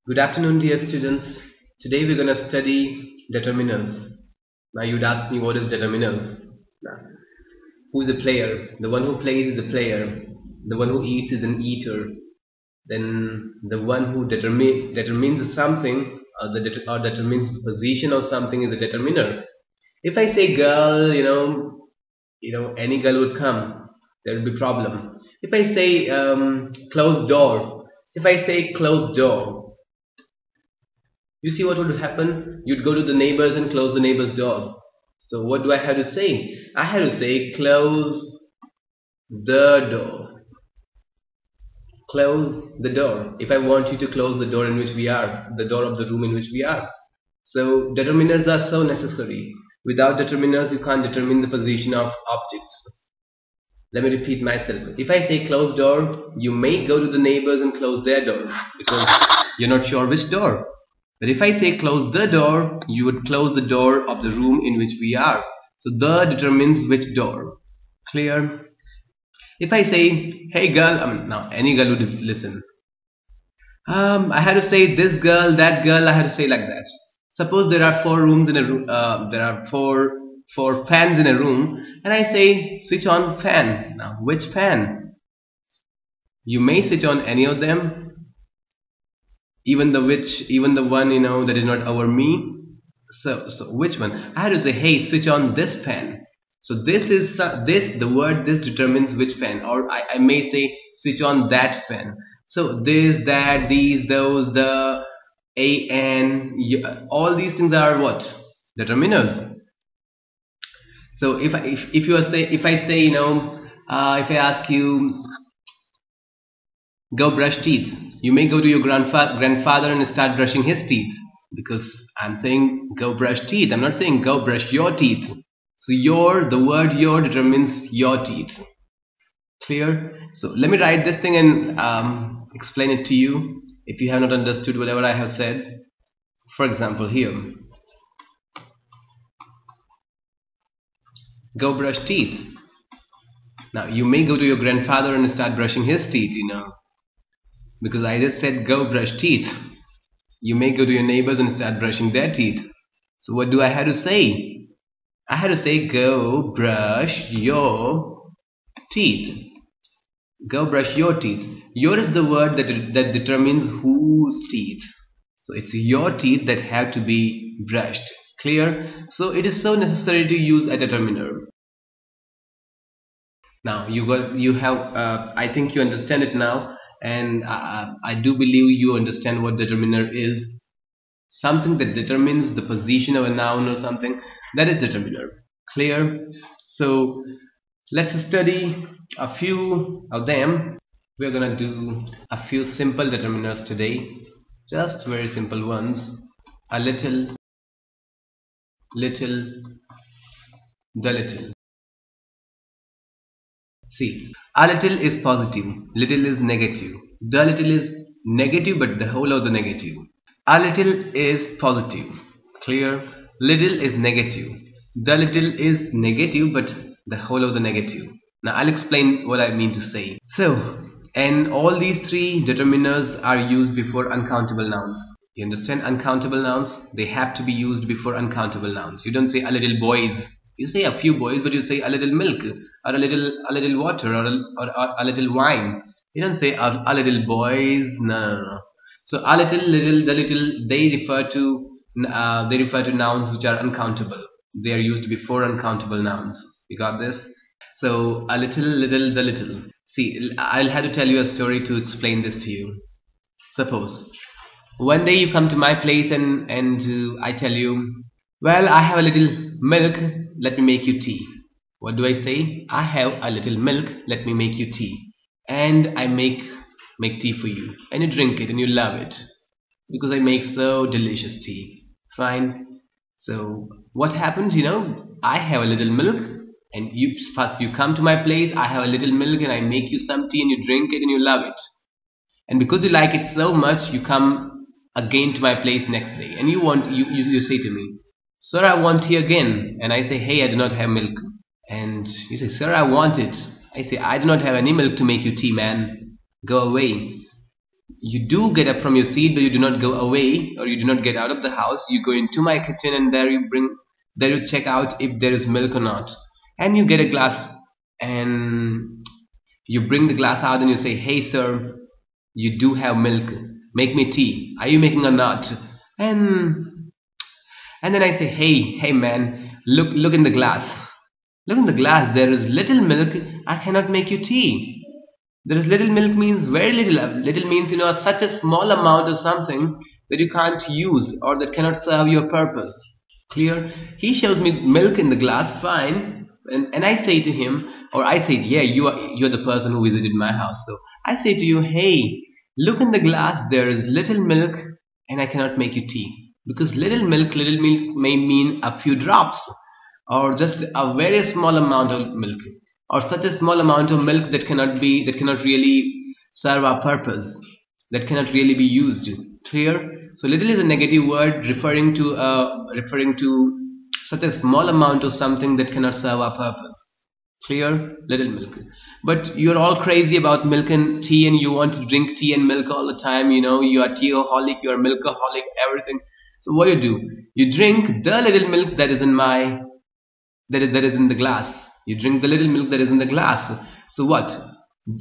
Good afternoon, dear students. Today we're going to study determiners. Now you'd ask me, what is determiners? Now, who is a player? The one who plays is a player. The one who eats is an eater. Then the one who determines something or determines the position of something is a determiner. If I say girl, any girl would come. There would be problem. If I say closed door, if I say closed door, you see what would happen? You'd go to the neighbors and close the neighbor's door. So what do I have to say? I have to say close the door. Close the door. If I want you to close the door in which we are, the door of the room in which we are. So determiners are so necessary. Without determiners, you can't determine the position of objects. Let me repeat myself. If I say close door, you may go to the neighbors and close their door because you're not sure which door. But if I say close the door, you would close the door of the room in which we are. So the determines which door. Clear? If I say, hey girl, now any girl would listen. I had to say this girl, that girl, I had to say like that. Suppose there are four rooms in a room, there are four fans in a room, and I say switch on fan. Now which fan? You may switch on any of them, even the one that is not over me. So which one? I had to say, hey, switch on this fan. So this is the word this determines which fan, or I may say switch on that fan. So this, that, these, those, the, a, and, all these things are what? Determiners. So if I say if I ask you go brush teeth, you may go to your grandfather and start brushing his teeth, because I'm saying go brush teeth. I'm not saying go brush your teeth. So the word your determines your teeth. Clear? So let me write this thing and explain it to you if you have not understood whatever I have said. For example, here, go brush teeth. Now you may go to your grandfather and start brushing his teeth, because I just said go brush teeth. You may go to your neighbors and start brushing their teeth. So what do I have to say? I had to say go brush your teeth. Go brush your teeth. Your is the word that determines whose teeth. So it's your teeth that have to be brushed. Clear? So it is so necessary to use a determiner. Now I think you understand it now, and I do believe you understand what determiner is. Something that determines the position of a noun or something, that is determiner. Clear? So let's study a few of them. We're gonna do a few simple determiners today, just very simple ones. A little, little, the little. See, a little is positive, little is negative. The little is negative, but the whole of the negative. A little is positive. Clear? Little is negative. The little is negative, but the whole of the negative. Now I'll explain what I mean to say. So, and all these three determiners are used before uncountable nouns. You understand? Uncountable nouns, they have to be used before uncountable nouns. You don't say a little boys. You say a few boys, but you say a little milk, or a little water, or a little wine. You don't say a little boys. No. So a little, the little, they refer to nouns which are uncountable. They are used before uncountable nouns. You got this? So a little, the little. See, I'll have to tell you a story to explain this to you. Suppose one day you come to my place and I tell you, well, I have a little milk, let me make you tea. What do I say? I have a little milk, let me make you tea. And I make tea for you, and you drink it and you love it, because I make so delicious tea. Fine. So what happened? I have a little milk, and first you come to my place, I have a little milk, and I make you some tea, and you drink it and you love it. And because you like it so much, you come again to my place next day, and you say to me, sir, I want tea again. And I say, hey, I do not have milk. And you say, sir, I want it. I say, I do not have any milk to make you tea, man. Go away. You do get up from your seat, but you do not go away, or you do not get out of the house. You go into my kitchen, and there you check out if there is milk or not. And you get a glass, and you bring the glass out, and you say, "Hey sir, you do have milk. Make me tea. Are you making or not?" And then I say, "Hey man, look in the glass. Look in the glass. There is little milk. I cannot make you tea." There is little milk means very little. Little means, such a small amount of something that you can't use or that cannot serve your purpose. Clear? He shows me milk in the glass, fine, and I say to him, or I say, "Yeah, you're the person who visited my house." So I say to you, "Hey, look in the glass. There is little milk, and I cannot make you tea." Because little milk may mean a few drops, or just a very small amount of milk, or such a small amount of milk that cannot really serve our purpose, that cannot really be used. Clear? So little is a negative word referring to such a small amount of something that cannot serve our purpose. Clear? Little milk. But you're all crazy about milk and tea, and you want to drink tea and milk all the time. You are teaholic, you are milkaholic, everything. So what do? You drink the little milk that is in the glass. You drink the little milk that is in the glass. So what?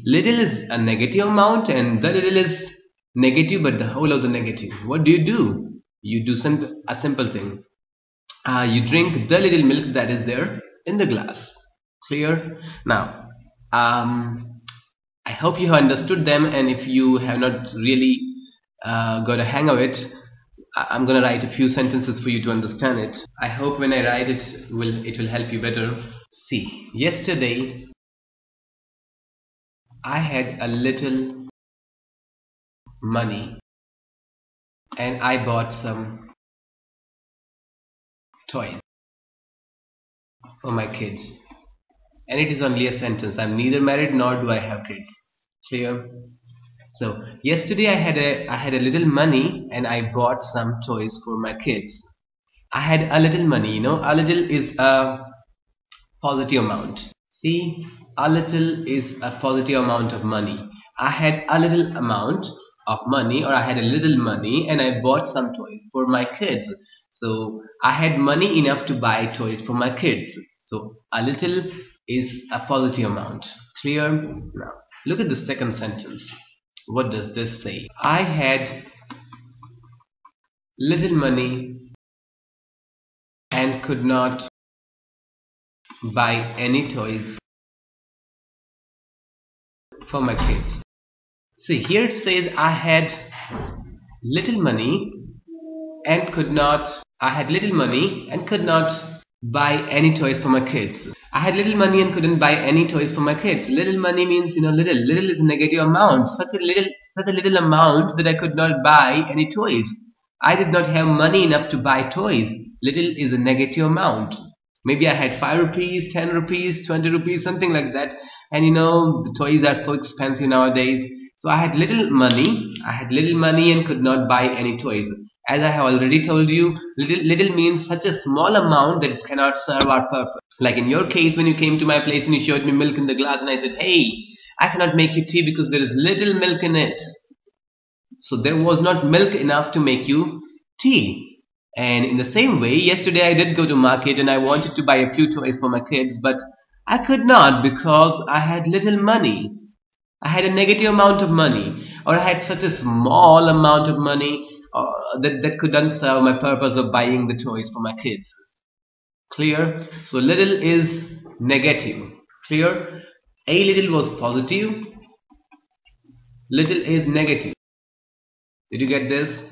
Little is a negative amount, and the little is negative, but the whole of the negative. What do? You do a simple thing. You drink the little milk that is there in the glass. Clear? Now, I hope you have understood them, and if you have not really got a hang of it, I'm gonna write a few sentences for you to understand it. I hope when I write it will help you better. See, yesterday I had a little money and I bought some toy for my kids. And it is only a sentence. I'm neither married nor do I have kids. Clear? So yesterday I had a little money and I bought some toys for my kids. I had a little money. A little is a positive amount. See, a little is a positive amount of money. I had a little amount of money, or I had a little money, and I bought some toys for my kids. So I had money enough to buy toys for my kids. So a little is a positive amount. Clear? Now look at the second sentence. What does this say? I had little money and could not buy any toys for my kids. See, here it says I had little money and could not buy any toys for my kids. I had little money and couldn't buy any toys for my kids. Little money means, little. Little is a negative amount. Such a little amount that I could not buy any toys. I did not have money enough to buy toys. Little is a negative amount. Maybe I had 5 rupees, 10 rupees, 20 rupees, something like that. And the toys are so expensive nowadays. So I had little money and could not buy any toys. As I have already told you, little means such a small amount that cannot serve our purpose. Like in your case, when you came to my place and you showed me milk in the glass and I said, "Hey, I cannot make you tea because there is little milk in it." So there was not milk enough to make you tea. And in the same way, yesterday I did go to market and I wanted to buy a few toys for my kids, but I could not because I had little money. I had a negative amount of money, or I had such a small amount of money that couldn't serve my purpose of buying the toys for my kids. Clear? So little is negative. Clear? A little was positive. Little is negative. Did you get this?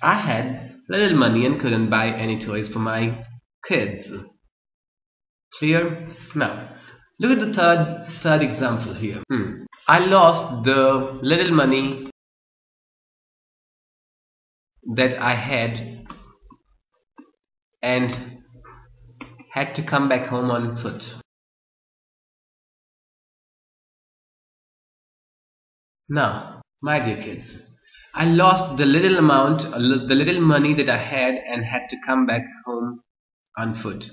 I had little money and couldn't buy any toys for my kids. Clear? Now, look at the third example here. I lost the little money that I had and had to come back home on foot. Now, my dear kids, I lost the little money that I had and had to come back home on foot.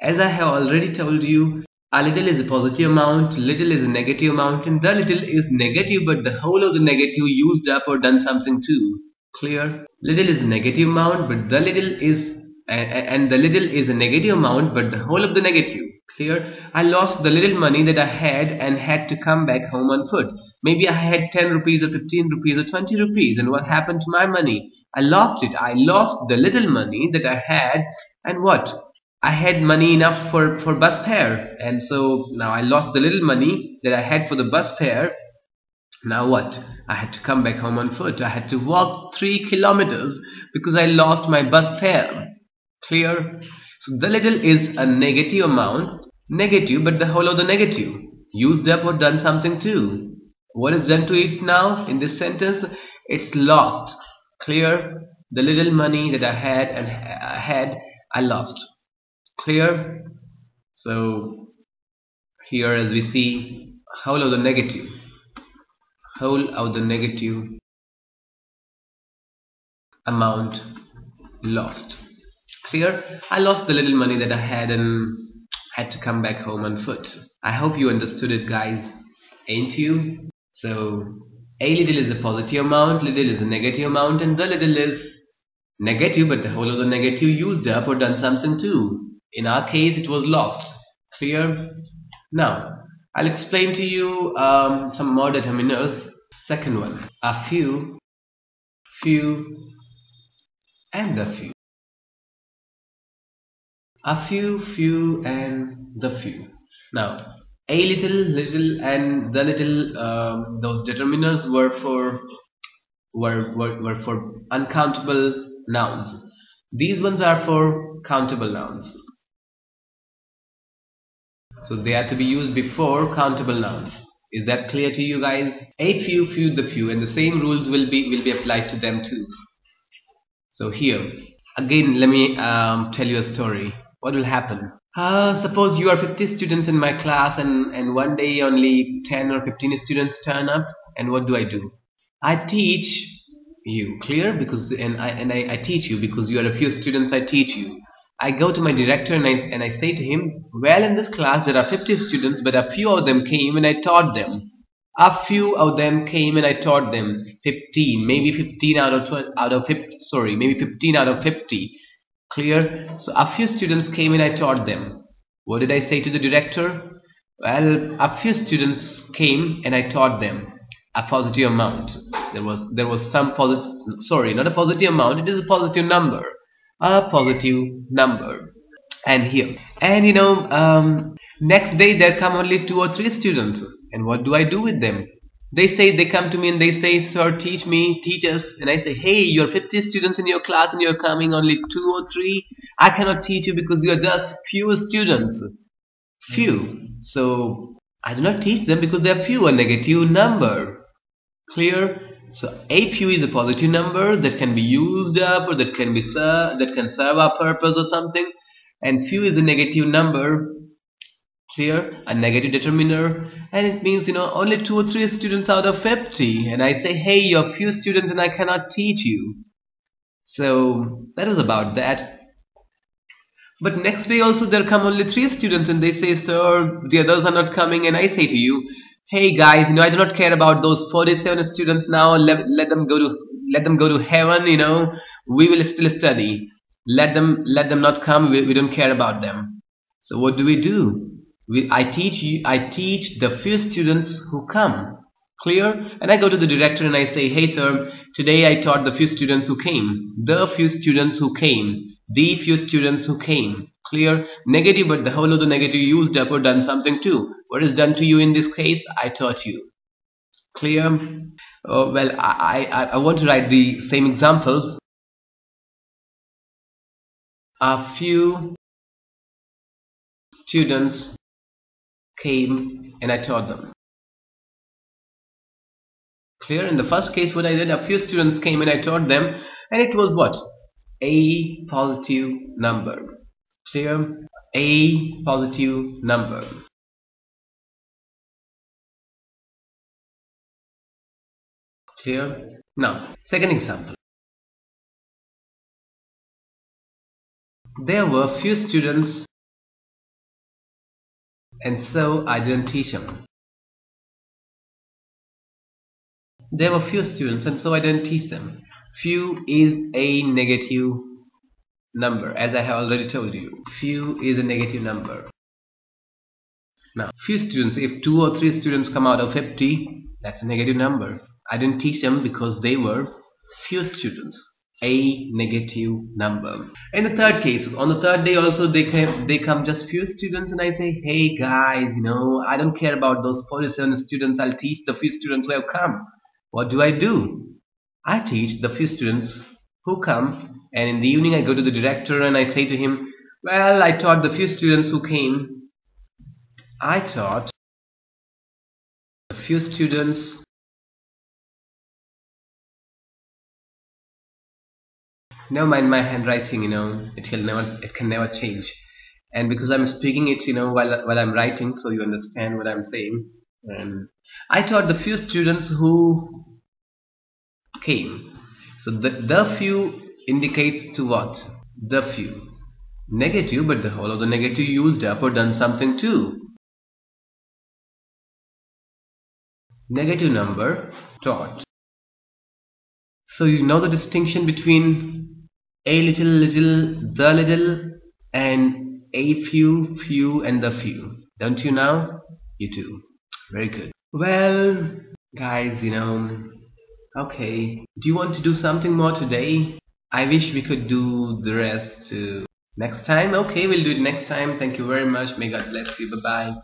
As I have already told you, A little is a positive amount, little is a negative amount, and the little is negative but the whole of the negative used up or done something too. Clear? Little is a negative amount but the little is and the little is a negative amount but the whole of the negative. Clear? I lost the little money that I had and had to come back home on foot. Maybe I had 10 rupees or 15 rupees or 20 rupees, and what happened to my money? I lost it. I lost the little money that I had, and what? I had money enough for bus fare, and so now I lost the little money that I had for the bus fare. Now what? I had to come back home on foot. I had to walk 3 kilometers because I lost my bus fare. Clear? So the little is a negative amount, negative but the whole of the negative, used up or done something too. What is done to it now in this sentence? It's lost. Clear? The little money that I had, I lost. Clear? So here as we see, whole of the negative amount lost. Clear? I lost the little money that I had and had to come back home on foot. I hope you understood it, guys, ain't you? So a little is a positive amount, little is a negative amount, and the little is negative but the whole of the negative used up or done something too. In our case it was lost. Clear? Now I'll explain to you some more determiners. Second one, a few, and the few. A few, and the few. Now a little, and the little, those determiners were for uncountable nouns. These ones are for countable nouns. So they are to be used before countable nouns. Is that clear to you guys? A few, the few, and the same rules will be applied to them too. So here again, let me tell you a story. What will happen? Suppose you are 50 students in my class, and one day only 10 or 15 students turn up, and what do? I teach you. Clear? Because I teach you because you are a few students. I teach you. I go to my director and I say to him, well, in this class there are 50 students, but a few of them came and I taught them. A few of them came and I taught them. 15, maybe 15 out of 50. Sorry, maybe 15 out of 50. Clear? So a few students came and I taught them. What did I say to the director? Well, a few students came and I taught them. A positive amount. There was some positive. Sorry, not a positive amount. It is a positive number. A positive number. And here, and next day there come only 2 or 3 students, and what do I do with them? They come to me and they say, sir, teach us. And I say, hey, you're 50 students in your class and you're coming only 2 or 3. I cannot teach you because you are just few students. Few. So I do not teach them because they are few, a negative number. Clear? So a few is a positive number that can be used up, or that can serve a purpose or something, and few is a negative number. Clear? A negative determiner, and it means only 2 or 3 students out of 50, and I say, hey, you're few students and I cannot teach you. So that was about that. But next day also there come only 3 students and they say, sir, the others are not coming, and I say to you, hey guys, I do not care about those 47 students now. Let them go to heaven. We will still study. Let them not come. We don't care about them. So what do? I teach the few students who come. Clear? And I go to the director and I say, hey sir, today I taught the few students who came. The few students who came. The few students who came. Clear? Negative, but the whole of the negative used up or done something too. What is done to you in this case? I taught you. Clear? Well, I want to write the same examples. A few students came and I taught them. Clear? In the first case, what I did, a few students came and I taught them, and it was what? A positive number. Clear? A positive number. Clear? Now, second example. There were few students and so I didn't teach them. There were few students, and so I didn't teach them. Few is a negative number, as I have already told you. Few is a negative number. Now, few students, if 2 or 3 students come out of 50, that's a negative number. I didn't teach them because they were few students, a negative number. In the third case, on the third day also they come just few students, and I say, hey guys, I don't care about those 47 students. I'll teach the few students who have come. What do? I teach the few students who come, and in the evening I go to the director and I say to him, well, I taught the few students who came. I taught a few students. Never mind my handwriting, it can never change. And because I'm speaking it, while I'm writing, so you understand what I'm saying. And I taught the few students who came. So the few indicates to what? The few. Negative, but the whole of the negative used up or done something to. Negative number taught. So you know the distinction between a little, the little, and a few, and the few. Don't you now? You do. Very good. Well, guys, okay. Do you want to do something more today? I wish we could do the rest next time. Okay, we'll do it next time. Thank you very much. May God bless you. Bye-bye.